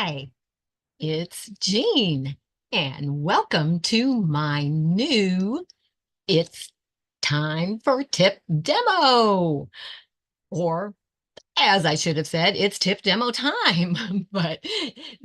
Hi, it's Jean, and welcome to my new It's Time for Tip Demo, or as I should have said, it's tip demo time, but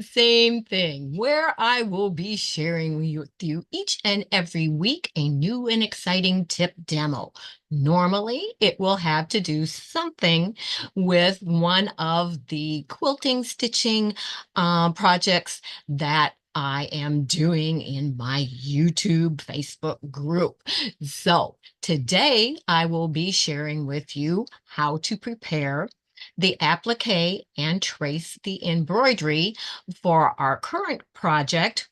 same thing, where I will be sharing with you each and every week a new and exciting tip demo. Normally, it will have to do something with one of the quilting stitching projects that I am doing in my YouTube Facebook group. So today I will be sharing with you how to prepare the applique and trace the embroidery for our current project,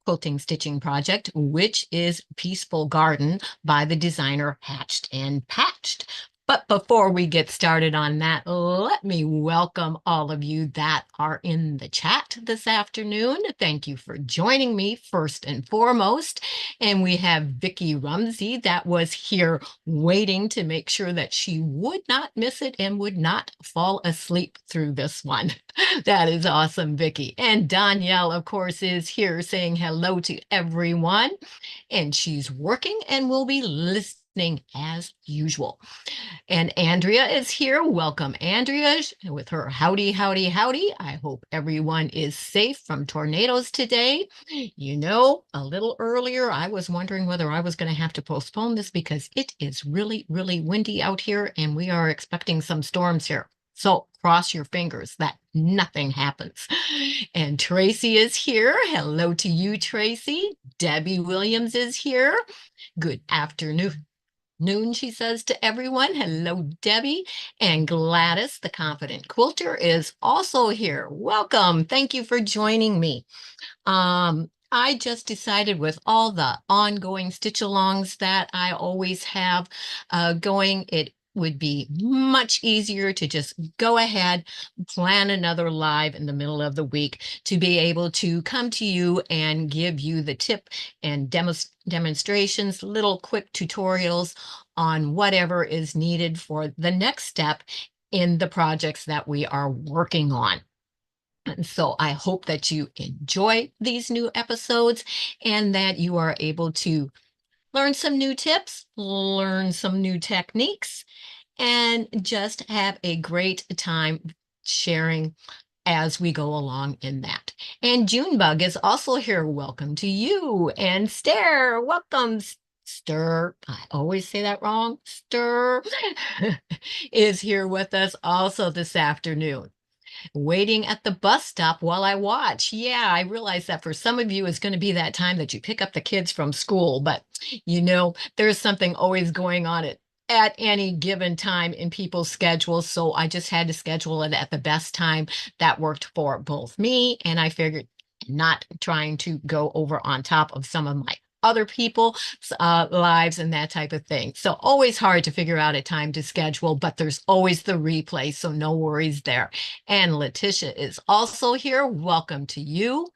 quilting stitching project, which is Peaceful Garden by the designer Hatched and Patched. But before we get started on that, let me welcome all of you that are in the chat this afternoon. Thank you for joining me first and foremost. And we have Vicky Rumsey that was here waiting to make sure that she would not miss it and would not fall asleep through this one. That is awesome, Vicky. And Danielle, of course, is here saying hello to everyone. And she's working and will be listening as usual. And Andrea is here. Welcome, Andrea, with her howdy, howdy, howdy. I hope everyone is safe from tornadoes today. You know, a little earlier, I was wondering whether I was going to have to postpone this because it is really, really windy out here, and we are expecting some storms here. So cross your fingers that nothing happens. And Tracy is here. Hello to you, Tracy. Debbie Williams is here. Good afternoon she says to everyone. Hello, Debbie. And Gladys, the confident quilter, is also here. Welcome. Thank you for joining me. I just decided with all the ongoing stitch alongs that I always have going, it would be much easier to just go ahead, plan another live in the middle of the week to be able to come to you and give you the tip and demonstrations, little quick tutorials on whatever is needed for the next step in the projects that we are working on. And so I hope that you enjoy these new episodes and that you are able to learn some new tips, learn some new techniques, and just have a great time sharing as we go along in that. And Junebug is also here. Welcome to you. And Stare, welcome. Stir, I always say that wrong. Stir is here with us also this afternoon, waiting at the bus stop while I watch. Yeah, I realize that for some of you, it's going to be that time that you pick up the kids from school, but you know, there's something always going on at any given time in people's schedules. So I just had to schedule it at the best time that worked for both me. And I figured not trying to go over on top of some of my other people's lives and that type of thing. So always hard to figure out a time to schedule, but there's always the replay. So no worries there. And Letitia is also here. Welcome to you.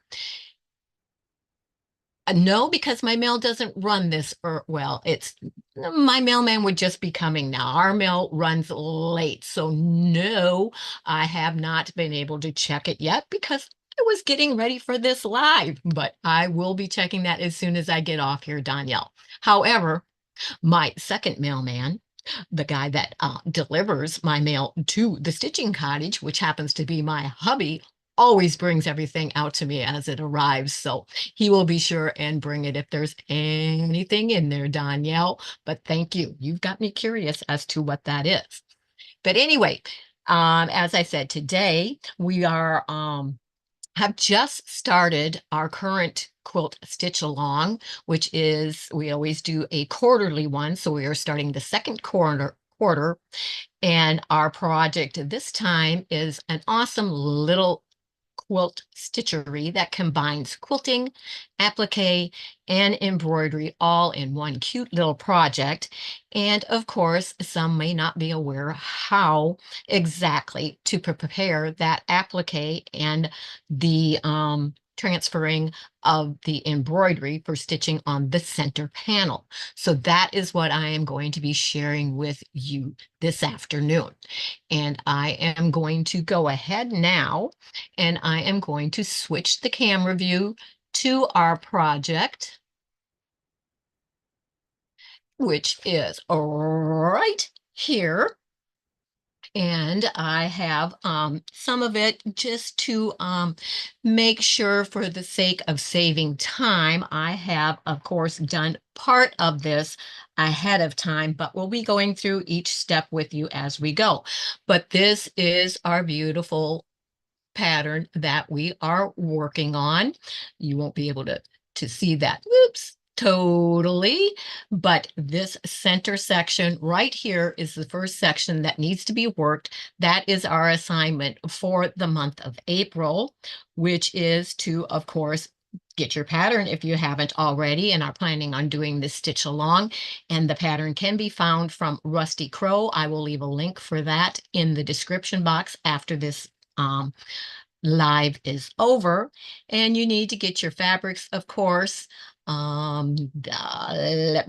No, because my mail doesn't run this, or well, it's my mailman would just be coming now. Our mail runs late. So no, I have not been able to check it yet because I was getting ready for this live, but I will be checking that as soon as I get off here, Danielle. However, my second mailman, the guy that delivers my mail to the stitching cottage, which happens to be my hubby, always brings everything out to me as it arrives. So he will be sure and bring it if there's anything in there, Danielle. But thank you. You've got me curious as to what that is. But anyway, as I said, today we are have just started our current quilt stitch along, which is, we always do a quarterly one. So we are starting the second quarter, and our project this time is an awesome little quilt stitchery that combines quilting, applique, and embroidery all in one cute little project. And of course, some may not be aware how exactly to prepare that applique and the transferring of the embroidery for stitching on the center panel. So that is what I am going to be sharing with you this afternoon. And I am going to go ahead now, and I am going to switch the camera view to our project, which is right here. And I have some of it just to make sure, for the sake of saving time, I have, of course, done part of this ahead of time, but we'll be going through each step with you as we go. But this is our beautiful pattern that we are working on. You won't be able to see that. Whoops. Totally. But this center section right here is the first section that needs to be worked. That is our assignment for the month of April, which is to, of course, get your pattern if you haven't already and are planning on doing this stitch along. And the pattern can be found from Rusty Crow. I will leave a link for that in the description box after this live is over. And you need to get your fabrics, of course. Let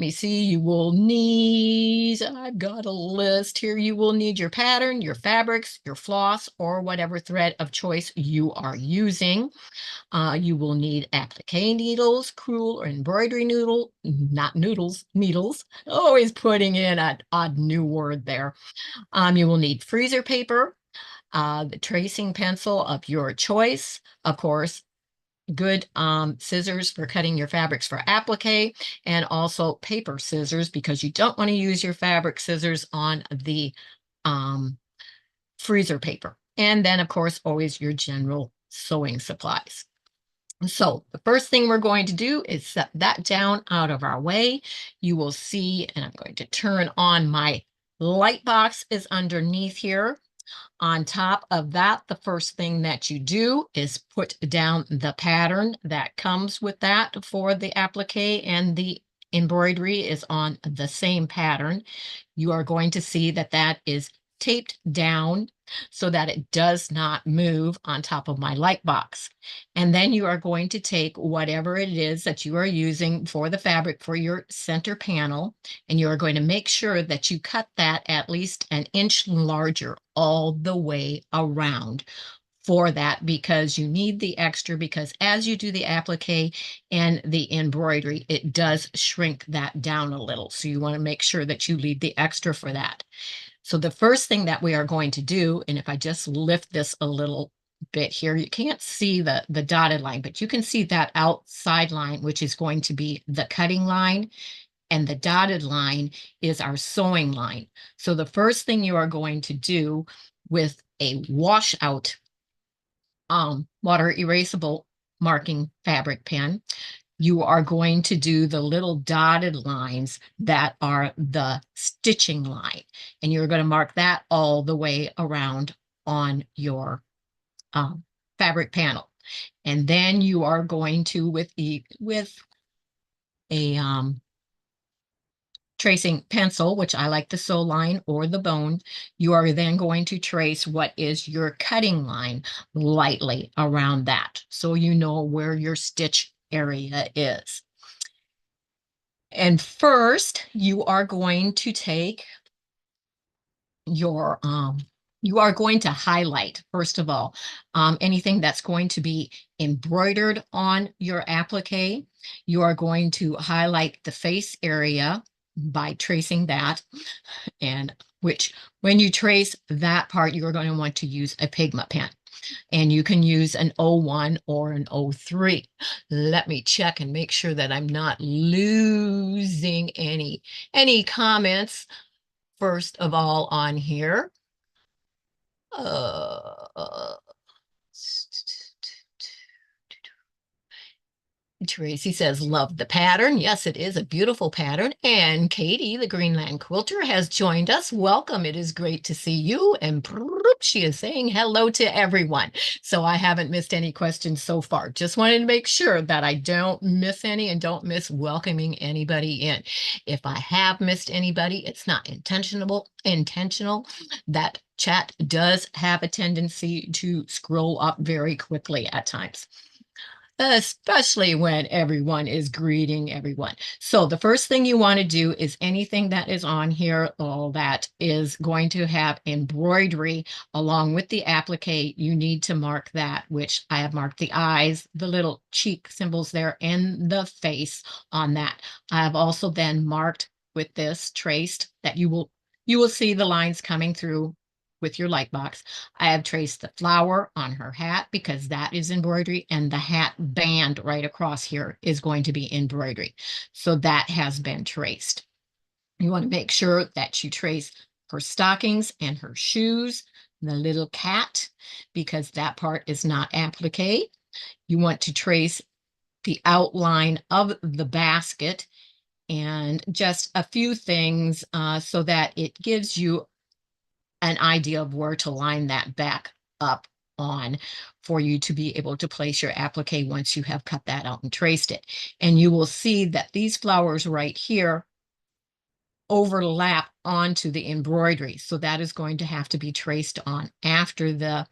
me see, you will need, I've got a list here. You will need your pattern, your fabrics, your floss, or whatever thread of choice you are using. You will need applique needles, crewel or embroidery noodle, not noodles, needles. Always putting in an odd new word there. You will need freezer paper, the tracing pencil of your choice, of course, good scissors for cutting your fabrics for applique, and also paper scissors, because you don't want to use your fabric scissors on the freezer paper. And then, of course, always your general sewing supplies. So the first thing we're going to do is set that down out of our way. You will see, and I'm going to turn on my light box is underneath here. On top of that, the first thing that you do is put down the pattern that comes with that for the applique, and the embroidery is on the same pattern. You are going to see that that is taped down so that it does not move on top of my light box. And then you are going to take whatever it is that you are using for the fabric for your center panel, and you are going to make sure that you cut that at least an inch larger all the way around for that, because you need the extra, because as you do the applique and the embroidery, it does shrink that down a little. So you want to make sure that you leave the extra for that. So the first thing that we are going to do, and if I just lift this a little bit here, you can't see the dotted line, but you can see that outside line, which is going to be the cutting line, and the dotted line is our sewing line. So the first thing you are going to do with a washout water erasable marking fabric pen, you are going to do the little dotted lines that are the stitching line, and you're going to mark that all the way around on your fabric panel. And then you are going to, with a tracing pencil, which I like the sew line or the bone, you are then going to trace what is your cutting line lightly around that, so you know where your stitch area is. And first, you are going to take your, you are going to highlight, first of all, anything that's going to be embroidered on your applique. You are going to highlight the face area by tracing that, and which, when you trace that part, you're going to want to use a pigment pen. And you can use an 01 or an 03. Let me check and make sure that I'm not losing any comments. First of all, on here, Tracy says, love the pattern. Yes, it is a beautiful pattern. And Katie, the Greenland Quilter, has joined us. Welcome. It is great to see you. And she is saying hello to everyone. So I haven't missed any questions so far. Just wanted to make sure that I don't miss any and don't miss welcoming anybody in. If I have missed anybody, it's not intentional. That chat does have a tendency to scroll up very quickly at times. especially when everyone is greeting everyone. So the first thing you want to do is anything that is on here, all that is going to have embroidery along with the applique, you need to mark that, which I have marked the eyes, the little cheek symbols there, and the face on that. I have also then marked with this traced that you will see the lines coming through with your light box. I have traced the flower on her hat because that is embroidery, and the hat band right across here is going to be embroidery. So that has been traced. You want to make sure that you trace her stockings and her shoes, the little cat, because that part is not applique. You want to trace the outline of the basket and just a few things so that it gives you an idea of where to line that back up on for you to be able to place your applique once you have cut that out and traced it. And you will see that these flowers right here overlap onto the embroidery. So that is going to have to be traced on after the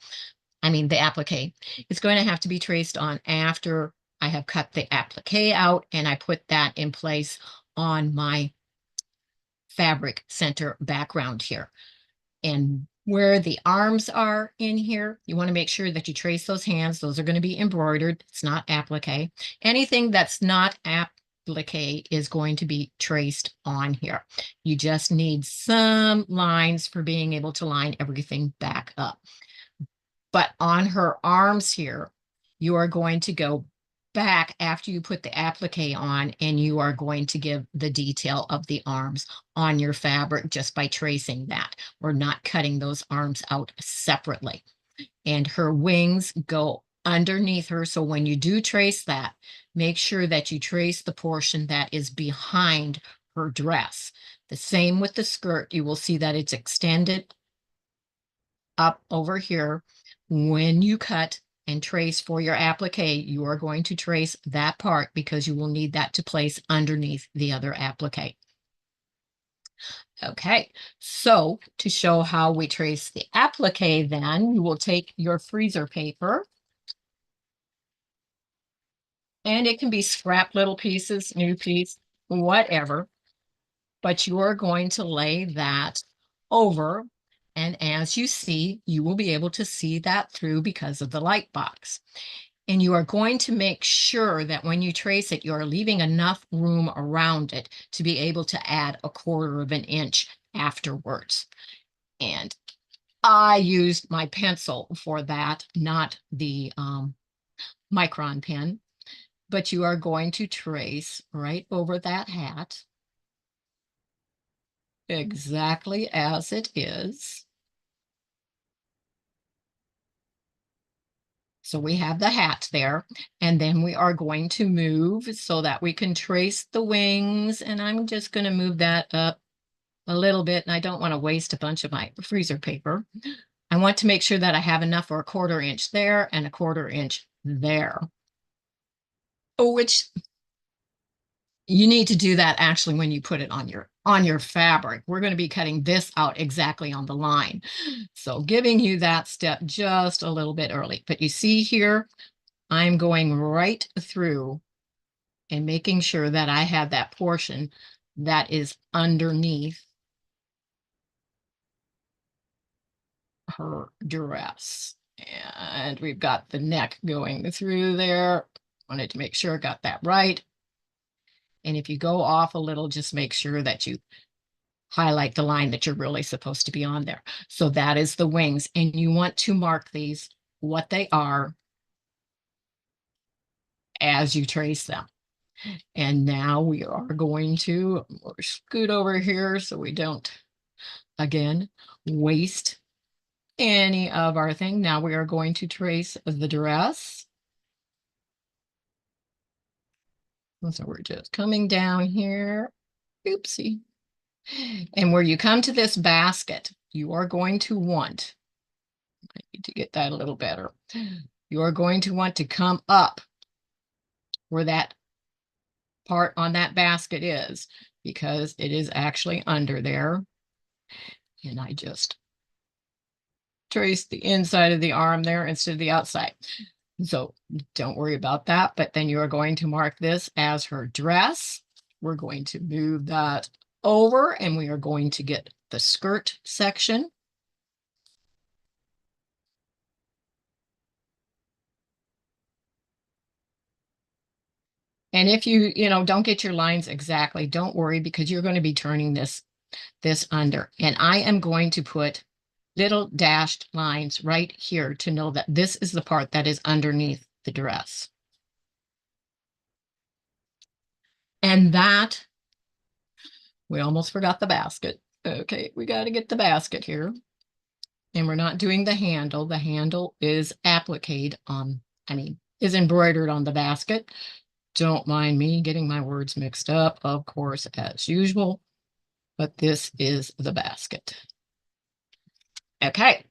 applique. It's going to have to be traced on after I have cut the applique out and I put that in place on my fabric center background here. And where the arms are in here, you want to make sure that you trace those hands. Those are going to be embroidered. It's not applique. Anything that's not applique is going to be traced on here. You just need some lines for being able to line everything back up. But on her arms here, you are going to go back after you put the applique on, and you are going to give the detail of the arms on your fabric just by tracing that. We're not cutting those arms out separately. And her wings go underneath her. So when you do trace that, make sure that you trace the portion that is behind her dress. The same with the skirt. You will see that it's extended up over here. When you cut and trace for your applique, you are going to trace that part because you will need that to place underneath the other applique. Okay, so to show how we trace the applique, then you will take your freezer paper, and it can be scrap little pieces, new piece, whatever, but you are going to lay that over. And as you see, you will be able to see that through because of the light box. And you are going to make sure that when you trace it, you are leaving enough room around it to be able to add 1/4 of an inch afterwards. And I used my pencil for that, not the micron pen. But you are going to trace right over that hat exactly as it is. So we have the hat there, and then we are going to move so that we can trace the wings. And I'm just going to move that up a little bit, and I don't want to waste a bunch of my freezer paper. I want to make sure that I have enough for 1/4 inch there and 1/4 inch there. Which you need to do that actually when you put it on your fabric. We're going to be cutting this out exactly on the line. So giving you that step just a little bit early. But you see here, I'm going right through and making sure that I have that portion that is underneath her dress. And we've got the neck going through there. Wanted to make sure I got that right. And if you go off a little, just make sure that you highlight the line that you're really supposed to be on there. So that is the wings. And you want to mark these what they are as you trace them. And now we are going to scoot over here so we don't, again, waste any of our thing. Now we are going to trace the dress. So we're just coming down here. Oopsie. And where you come to this basket, you are going to want, I need to get that a little better. You are going to want to come up where that part on that basket is, because it is actually under there. And I just traced the inside of the arm there instead of the outside. So don't worry about that. But then you are going to mark this as her dress. We're going to move that over and we are going to get the skirt section. And if you don't get your lines exactly, don't worry because you're going to be turning this under. And I am going to put little dashed lines right here to know that this is the part that is underneath the dress. And that, we almost forgot the basket. Okay, we got to get the basket here. And we're not doing the handle. The handle is appliqued on, is embroidered on the basket. Don't mind me getting my words mixed up, of course, as usual. But this is the basket. Okay,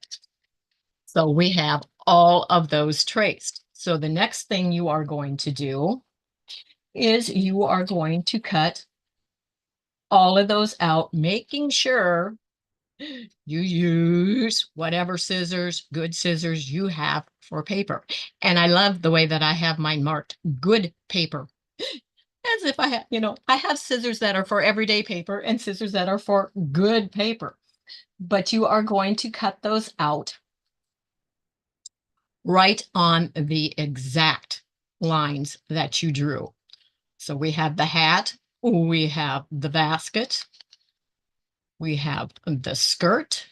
so we have all of those traced. So the next thing you are going to do is you are going to cut all of those out, making sure you use whatever scissors, good scissors you have for paper. And I love the way that I have mine marked good paper. As if I have scissors that are for everyday paper and scissors that are for good paper. But you are going to cut those out right on the exact lines that you drew. So we have the hat, we have the basket, we have the skirt,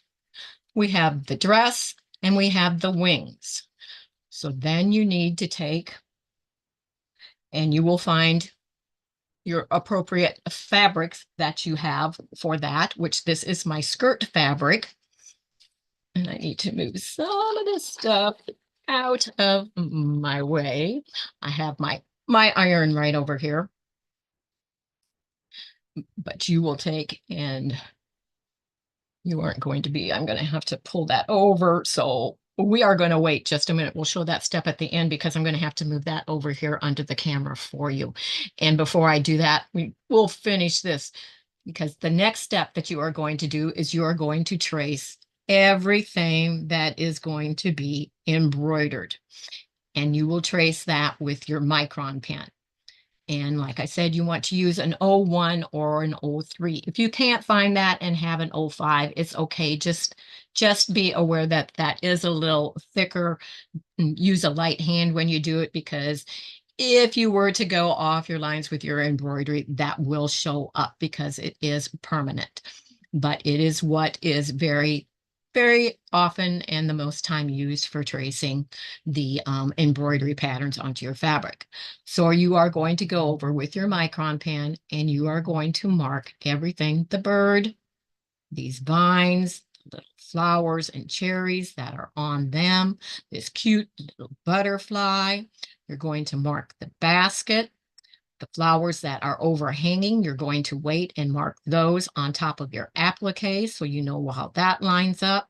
we have the dress, and we have the wings. So then you need to take and you will find your appropriate fabrics that you have for that, which this is my skirt fabric. And I need to move some of this stuff out of my way. I have my iron right over here. But you will take and you aren't going to be, I'm going to have to pull that over. So we are going to wait just a minute. We'll show that step at the end because I'm going to have to move that over here under the camera for you. And before I do that, we will finish this because the next step that you are going to do is you are going to trace everything that is going to be embroidered. And you will trace that with your micron pen. And like I said, you want to use an 01 or an 03. If you can't find that and have an 05, it's okay. Just be aware that that is a little thicker. Use a light hand when you do it because if you were to go off your lines with your embroidery, that will show up because it is permanent. But it is what is very, very often and the most time used for tracing the embroidery patterns onto your fabric. So you are going to go over with your micron pen and you are going to mark everything, the bird, these vines, little flowers and cherries that are on them, this cute little butterfly. You're going to mark the basket, the flowers that are overhanging. You're going to wait and mark those on top of your applique so you know how that lines up.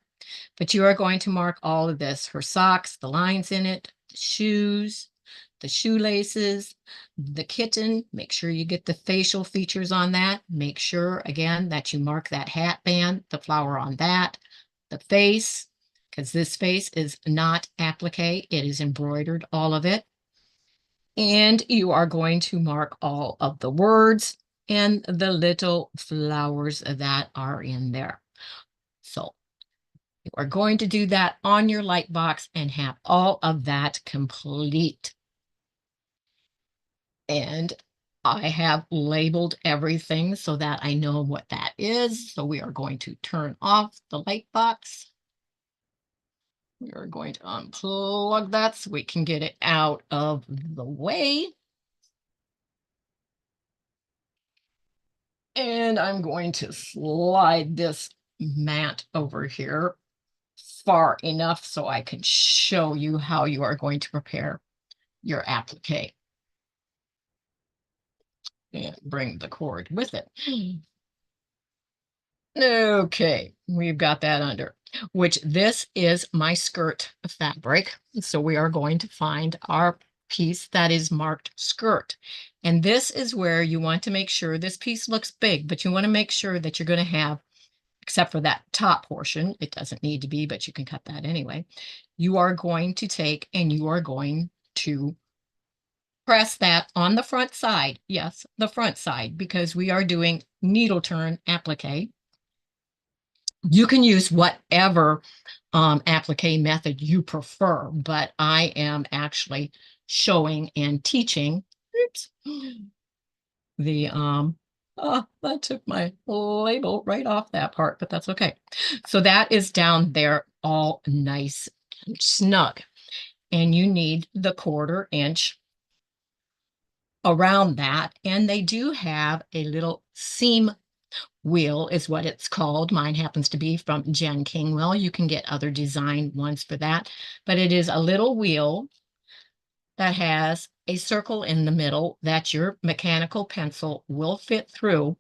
But you are going to mark all of this, her socks, the lines in it, the shoes, the shoelaces, the kitten. Make sure you get the facial features on that. Make sure, again, that you mark that hat band, the flower on that, the face, because this face is not applique. It is embroidered, all of it. And you are going to mark all of the words and the little flowers that are in there. So you are going to do that on your light box and have all of that complete. And I have labeled everything so that I know what that is. So we are going to turn off the light box. We are going to unplug that so we can get it out of the way. And I'm going to slide this mat over here far enough so I can show you how you are going to prepare your applique. And bring the cord with it. Okay, we've got that under, which this is my skirt fabric. So we are going to find our piece that is marked skirt. And this is where you want to make sure this piece looks big, but you want to make sure that you're going to have, except for that top portion, it doesn't need to be, but you can cut that anyway. You are going to take and you are going to press that on the front side. Yes, the front side, because we are doing needle turn applique. You can use whatever applique method you prefer, but I am actually showing and teaching. Oops. The oh, that took my label right off that part, but that's okay. So that is down there all nice and snug. And you need the 1/4 inch around that. And they do have a little seam wheel is what it's called. Mine happens to be from Jen Kingwell. You can get other design ones for that, but it is a little wheel that has a circle in the middle that your mechanical pencil will fit through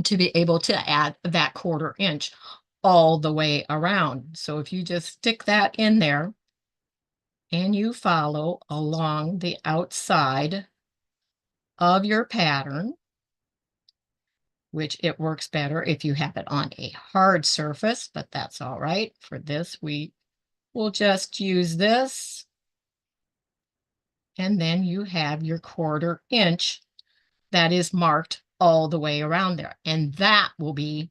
to be able to add that 1/4 inch all the way around. So if you just stick that in there and you follow along the outside of your pattern, which it works better if you have it on a hard surface, but that's all right. For this, we will just use this. And then you have your 1/4 inch that is marked all the way around there. And that will be,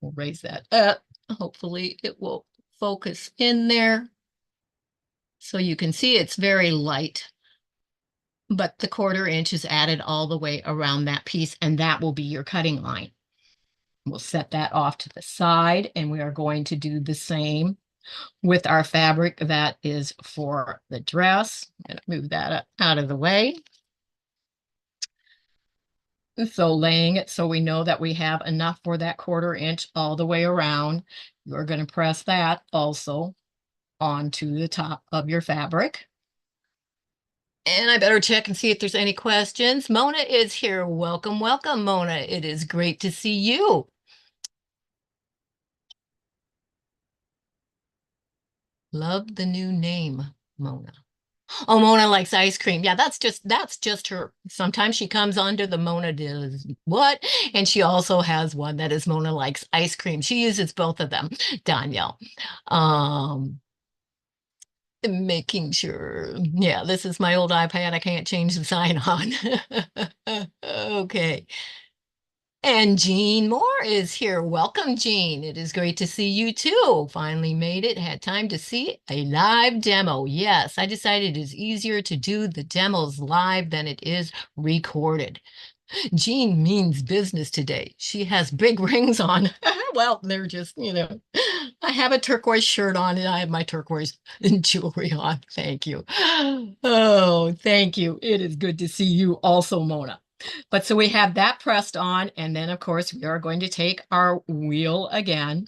we'll raise that up. Hopefully it will focus in there. So you can see it's very light, but the 1/4 inch is added all the way around that piece, and that will be your cutting line. We'll set that off to the side, and we are going to do the same with our fabric that is for the dress. I'm going to move that out of the way. So laying it so we know that we have enough for that 1/4 inch all the way around. You're going to press that also onto the top of your fabric. And I better check and see if there's any questions. Mona is here. Welcome, welcome, Mona. It is great to see you. Love the new name, Mona. Oh, Mona likes ice cream. Yeah, that's just her. Sometimes she comes under the Mona does what? And she also has one that is Mona likes ice cream. She uses both of them, Danielle. Um, making sure. Yeah, this is my old iPad. I can't change the sign on. Okay. And Jean Moore is here. Welcome, Jean. It is great to see you too. Finally made it. Had time to see a live demo. Yes, I decided it is easier to do the demos live than it is recorded. Jean means business today. She has big rings on. Well, they're just, I have a turquoise shirt on and I have my turquoise jewelry on. Thank you. Oh, thank you. It is good to see you also, Mona. But so we have that pressed on, and then of course we are going to take our wheel again.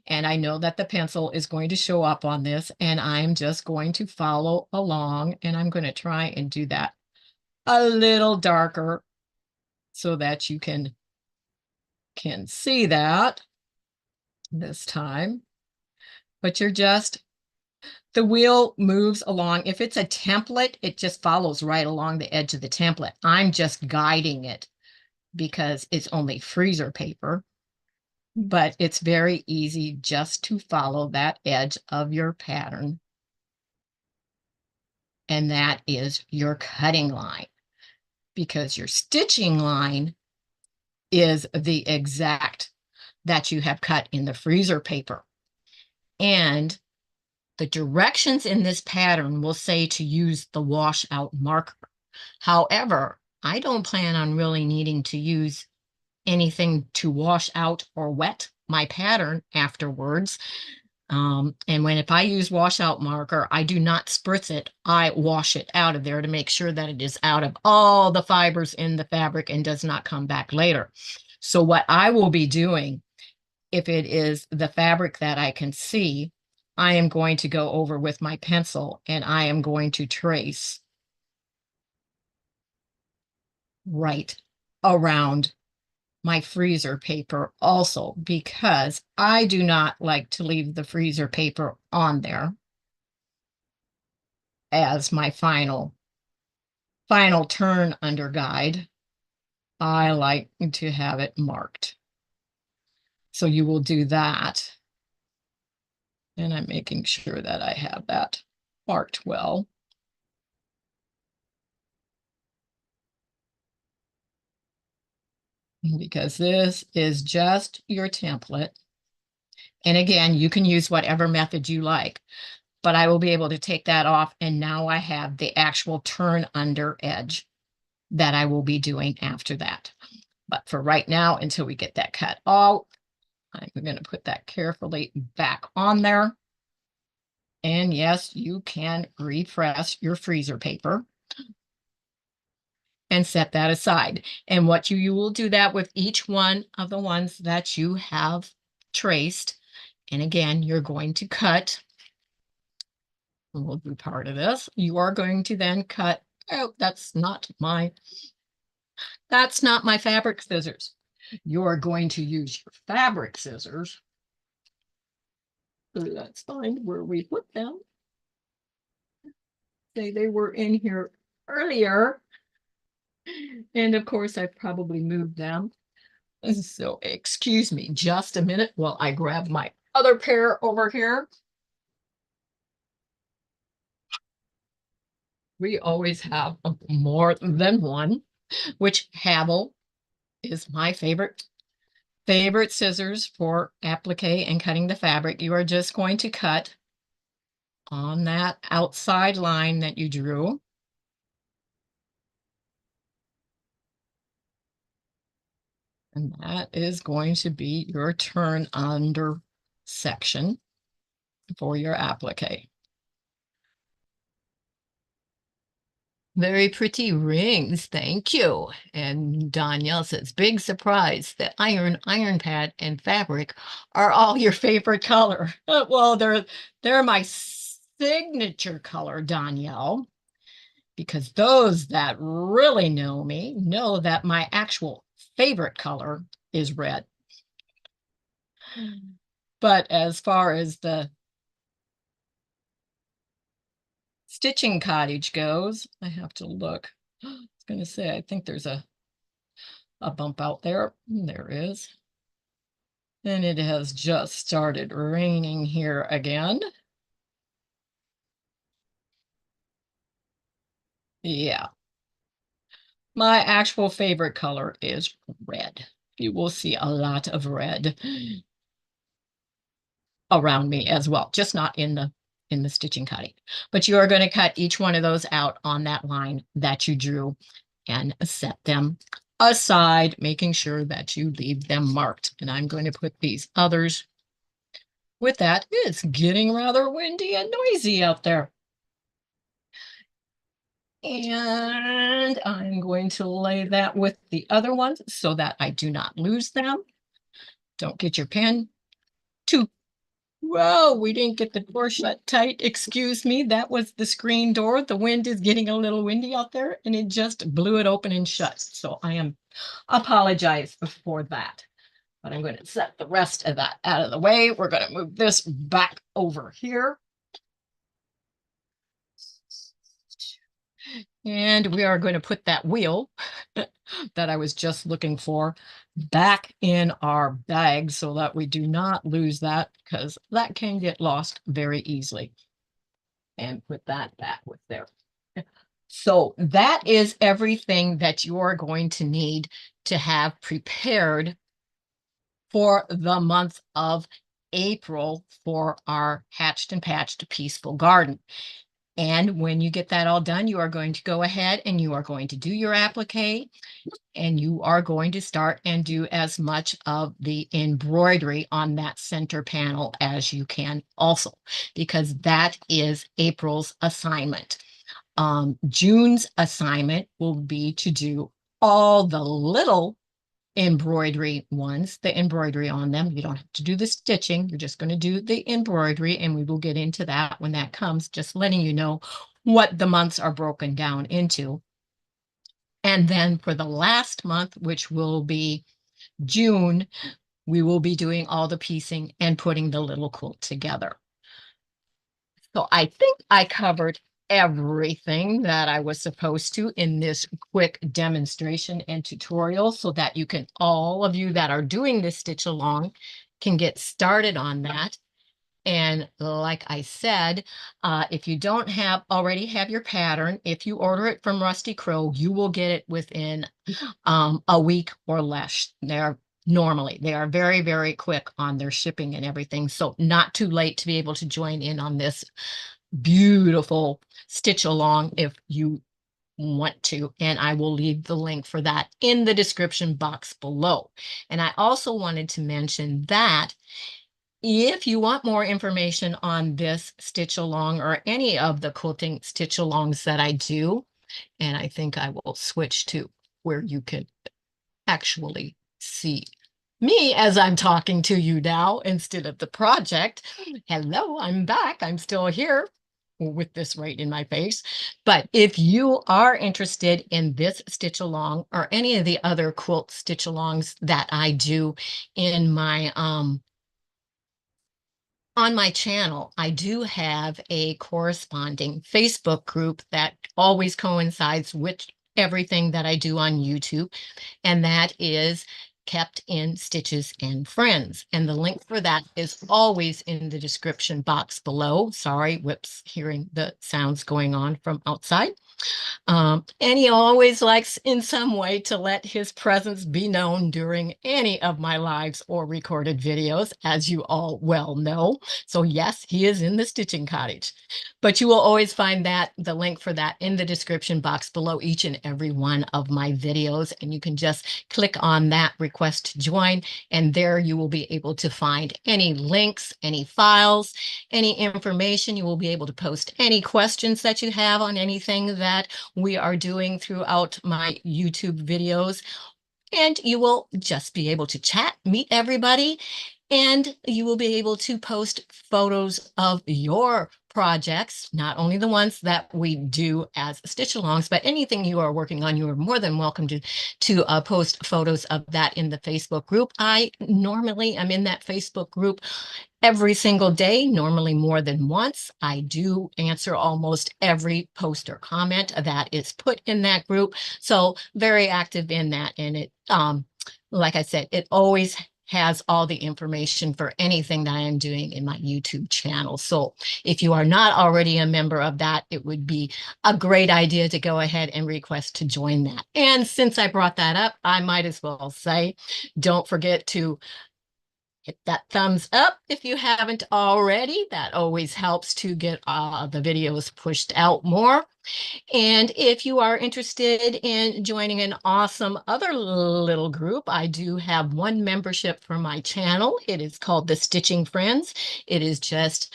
And I know that the pencil is going to show up on this, and I'm just going to follow along, and I'm going to try and do that a little darker so that you can see that this time. But the wheel moves along. If it's a template, it just follows right along the edge of the template. I'm just guiding it because it's only freezer paper, but it's very easy just to follow that edge of your pattern. And that is your cutting line, because your stitching line is the exact that you have cut in the freezer paper. And the directions in this pattern will say to use the washout marker. However, I don't plan on really needing to use anything to wash out or wet my pattern afterwards. And if I use washout marker, I do not spritz it. I wash it out of there to make sure that it is out of all the fibers in the fabric and does not come back later. So what I will be doing, if it is the fabric that I can see, I am going to go over with my pencil and I am going to trace right around my freezer paper also, because I do not like to leave the freezer paper on there as my final turn under guide. I like to have it marked. So you will do that. And I'm making sure that I have that marked well. because this is just your template. And again, you can use whatever method you like, but I will be able to take that off. And now I have the actual turn under edge that I will be doing after that. But for right now, until we get that cut out, I'm going to put that carefully back on there. And yes, you can refresh your freezer paper and set that aside. And what you will do that with each one of the ones that you have traced. And again, you're going to cut. We'll do part of this. You are going to then cut. Oh, that's not my fabric scissors. You're going to use your fabric scissors. Let's find where we put them. They were in here earlier. And of course, I probably moved them. So excuse me just a minute while I grab my other pair over here. We always have more than one, which Havel is my favorite scissors for applique and cutting the fabric. You are just going to cut on that outside line that you drew. And that is going to be your turn under section for your applique. Very pretty rings, thank you. And Danielle says, big surprise that iron pad and fabric are all your favorite color. Well, they're my signature color, Danielle, because those that really know me know that my actual favorite color is red. But as far as the stitching cottage goes, I have to look. I was going to say, I think there's a bump out there. There is. And it has just started raining here again. Yeah. My actual favorite color is red. You will see a lot of red around me as well, just not in the stitching cutting. But you are going to cut each one of those out on that line that you drew and set them aside, making sure that you leave them marked. And I'm going to put these others with that. It's getting rather windy and noisy out there. And I'm going to lay that with the other ones so that I do not lose them. Don't get your pen too. Whoa, we didn't get the door shut tight. Excuse me, that was the screen door. The wind is getting a little windy out there and it just blew it open and shut. So I apologize for that. But I'm going to set the rest of that out of the way. We're going to move this back over here. And we are going to put that wheel that I was just looking for back in our bag so that we do not lose that, because that can get lost very easily. And put that back with there. So that is everything that you are going to need to have prepared for the month of April for our Hatched and Patched Peaceful Garden. And when you get that all done, you are going to go ahead and you are going to do your applique, and you are going to start and do as much of the embroidery on that center panel as you can also, because that is April's assignment. June's assignment will be to do all the little embroidery ones, the embroidery on them. You don't have to do the stitching. You're just going to do the embroidery, and we will get into that when that comes, just letting you know what the months are broken down into. And then for the last month, which will be June, we will be doing all the piecing and putting the little quilt together. So I think I covered everything that I was supposed to in this quick demonstration and tutorial, so that you can, all of you that are doing this stitch along, can get started on that. And like I said, if you don't already have your pattern, if you order it from Rusty Crow, you will get it within a week or less. They are very, very quick on their shipping and everything. So not too late to be able to join in on this beautiful stitch along if you want to. And I will leave the link for that in the description box below. And I also wanted to mention that if you want more information on this stitch along or any of the quilting stitch alongs that I do, and I think I will switch to where you can actually see me as I'm talking to you now instead of the project. Hello, I'm back. I'm still here with this right in my face. But if you are interested in this stitch along or any of the other quilt stitch alongs that I do in my on my channel, I do have a corresponding Facebook group that always coincides with everything that I do on YouTube, and that is Kept in Stitches and Friends. And the link for that is always in the description box below. Sorry, whoops, hearing the sounds going on from outside. And he always likes in some way to let his presence be known during any of my lives or recorded videos, as you all well know. So yes, he is in the Stitching Cottage, but you will always find the link for that in the description box below each and every one of my videos. And you can just click on that request to join, and there you will be able to find any links, any files, any information. You will be able to post any questions that you have on anything that we are doing throughout my YouTube videos. And you will just be able to chat, meet everybody, and you will be able to post photos of your projects, not only the ones that we do as stitch alongs, but anything you are working on. You are more than welcome to post photos of that in the Facebook group. I normally am in that Facebook group every single day, normally more than once. I do answer almost every post or comment that is put in that group. So very active in that. And it, like I said, it always has all the information for anything that I am doing in my YouTube channel. So if you are not already a member of that, it would be a great idea to go ahead and request to join that. And since I brought that up, I might as well say, don't forget to hit that thumbs up if you haven't already. That always helps to get the videos pushed out more. And if you are interested in joining an awesome other little group, I do have one membership for my channel. It is called the Stitching Friends. It is just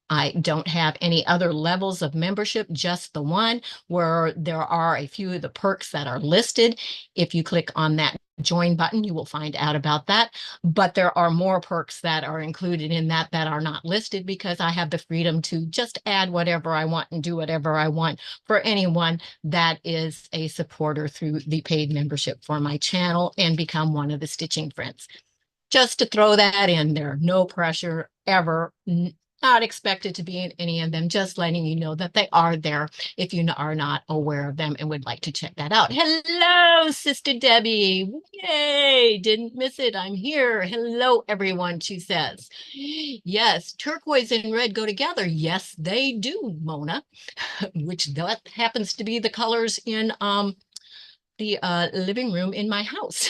I don't have any other levels of membership, just the one where there are a few of the perks that are listed. If you click on that join button, you will find out about that. But there are more perks that are included in that that are not listed because I have the freedom to just add whatever I want and do whatever I want for anyone that is a supporter through the paid membership for my channel and become one of the Stitching Friends. Just to throw that in there, no pressure ever, not expected to be in any of them, just letting you know that they are there if you are not aware of them and would like to check that out. Hello, Sister Debbie. Yay, didn't miss it. I'm here. Hello, everyone, she says. Yes, turquoise and red go together. Yes, they do, Mona, which that happens to be the colors in the living room in my house.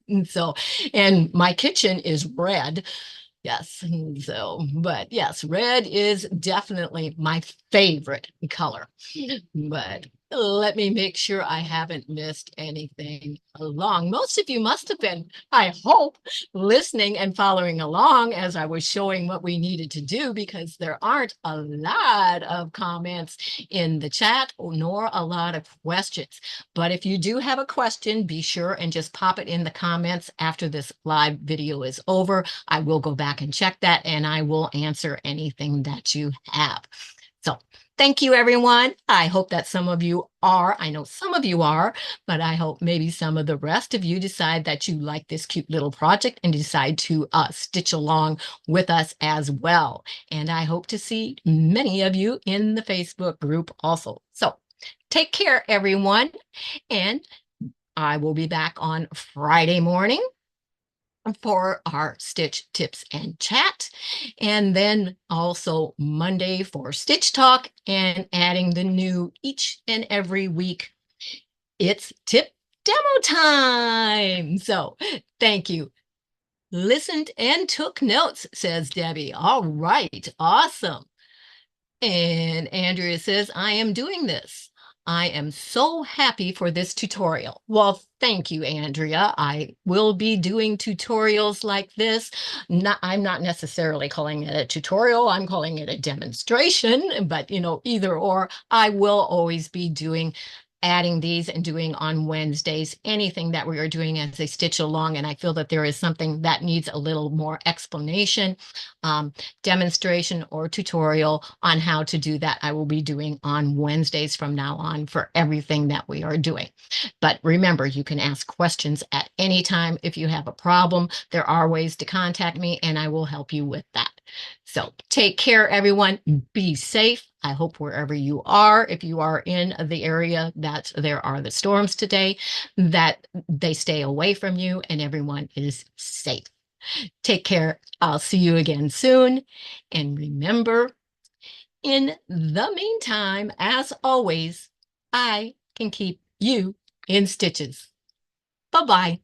And so, and my kitchen is red. Yes. So, but yes, red is definitely my favorite color. But let me make sure I haven't missed anything along. Most of you must have been, I hope, listening and following along as I was showing what we needed to do, because there aren't a lot of comments in the chat nor a lot of questions. But if you do have a question, be sure and just pop it in the comments after this live video is over. I will go back and check that, and I will answer anything that you have. So thank you, everyone. I hope that some of you are, I know some of you are, but I hope maybe some of the rest of you decide that you like this cute little project and decide to stitch along with us as well. And I hope to see many of you in the Facebook group also. So take care, everyone. And I will be back on Friday morning for our stitch tips and chat. And then also Monday for stitch talk and adding the new each and every week. It's tip demo time. So thank you. Listened and took notes, says Debbie. All right, awesome. And Andrea says, I am doing this. I am so happy for this tutorial. Well, thank you, Andrea. I will be doing tutorials like this. I'm not necessarily calling it a tutorial. I'm calling it a demonstration, but either or, I will always be adding these and doing on Wednesdays, anything that we are doing as they stitch along. And I feel that there is something that needs a little more explanation, demonstration or tutorial on how to do that. I will be doing on Wednesdays from now on for everything that we are doing. But remember, you can ask questions at any time. If you have a problem, there are ways to contact me and I will help you with that. So take care, everyone. Be safe. I hope wherever you are, if you are in the area that there are the storms today, that they stay away from you and everyone is safe. Take care. I'll see you again soon. And remember, in the meantime, as always, I can keep you in stitches. Bye-bye.